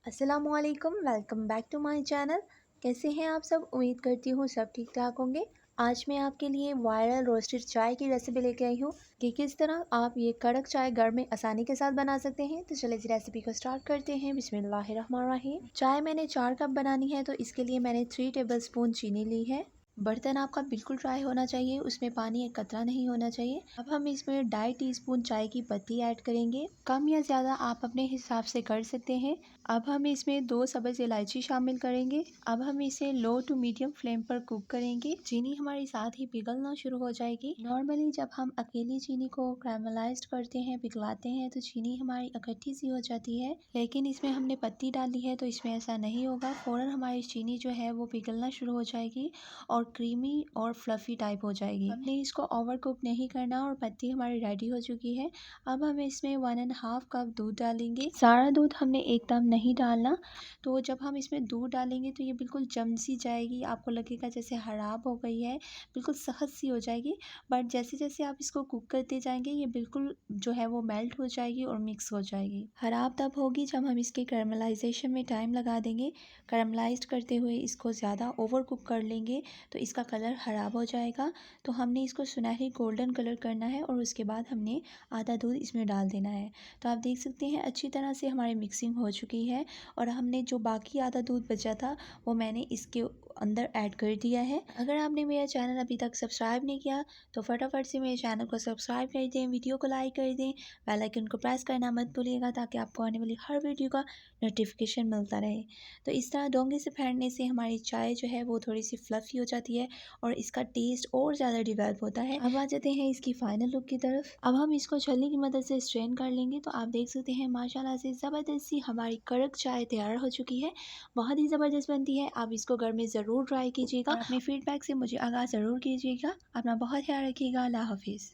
अस्सलामुअलैकुम, welcome back to my channel. कैसे हैं आप सब? उम्मीद करती हूँ सब ठीक ठाक होंगे। आज मैं आपके लिए वायरल रोस्टेड चाय की रेसिपी लेके आई हूँ कि किस तरह आप ये कड़क चाय घर में आसानी के साथ बना सकते हैं। तो चलिए इस रेसिपी को स्टार्ट करते हैं। बिस्मिल्लाहिर्रहमानिर्रहीम। चाय मैंने 4 कप बनानी है, तो इसके लिए मैंने 3 टेबलस्पून चीनी ली है। बर्तन आपका बिल्कुल ड्राई होना चाहिए, उसमें पानी एक कतरा नहीं होना चाहिए। अब हम इसमें 2.5 टीस्पून चाय की पत्ती ऐड करेंगे। कम या ज़्यादा आप अपने हिसाब से कर सकते हैं। अब हम इसमें 2 सब्ज़ इलायची शामिल करेंगे। अब हम इसे लो टू मीडियम फ्लेम पर कुक करेंगे। चीनी हमारी साथ ही पिघलना शुरू हो जाएगी। नॉर्मली जब हम अकेली चीनी को कैरमलाइज्ड करते हैं, पिघलाते हैं, तो चीनी हमारी इकट्ठी सी हो जाती है, लेकिन इसमें हमने पत्ती डाली है तो इसमें ऐसा नहीं होगा। फ़ौरन हमारी चीनी जो है वो पिघलना शुरू हो जाएगी और क्रीमी और फ्लफ़ी टाइप हो जाएगी। हमने इसको ओवर कुक नहीं करना और पत्ती हमारी रेडी हो चुकी है। अब हम इसमें 1.5 कप दूध डालेंगे। सारा दूध हमने एकदम नहीं डालना। तो जब हम इसमें दूध डालेंगे तो ये बिल्कुल जम सी जाएगी, आपको लगेगा जैसे ख़राब हो गई है, बिल्कुल सख्त सी हो जाएगी। बट जैसे जैसे आप इसको कुक करते जाएंगे ये बिल्कुल जो है वो मेल्ट हो जाएगी और मिक्स हो जाएगी। ख़राब तब होगी जब हम इसके कैरमलाइजेशन में टाइम लगा देंगे। कैरमलाइज करते हुए इसको ज़्यादा ओवर कुक कर लेंगे तो इसका कलर ख़राब हो जाएगा। तो हमने इसको सुनहरी गोल्डन कलर करना है और उसके बाद हमने आधा दूध इसमें डाल देना है। तो आप देख सकते हैं अच्छी तरह से हमारी मिक्सिंग हो चुकी है और हमने जो बाकी आधा दूध बचा था वो मैंने इसके अंदर ऐड कर दिया है। अगर आपने मेरा चैनल अभी तक सब्सक्राइब नहीं किया तो फटाफट से मेरे चैनल को सब्सक्राइब कर दें, वीडियो को लाइक कर दें, बेल आइकन को प्रेस करना मत भूलिएगा ताकि आपको आने वाली हर वीडियो का नोटिफिकेशन मिलता रहे। तो इस तरह डोंगे से फेंटने से हमारी चाय जो है वो थोड़ी सी फ्लफ़ी हो जाती है और इसका टेस्ट और ज़्यादा डिवेल्प होता है। अब आ जाते हैं इसकी फाइनल लुक की तरफ। अब हम इसको छलनी की मदद से स्ट्रेन कर लेंगे तो आप देख सकते हैं माशाल्लाह से ज़बरदस्त सी हमारी कड़क चाय तैयार हो चुकी है। बहुत ही ज़बरदस्त बनती है। आप इसको घर में ज़रूर ट्राई कीजिएगा और अपने फीडबैक से मुझे आगाह ज़रूर कीजिएगा। अपना बहुत ख्याल रखिएगा। अल्लाह हाफिज़।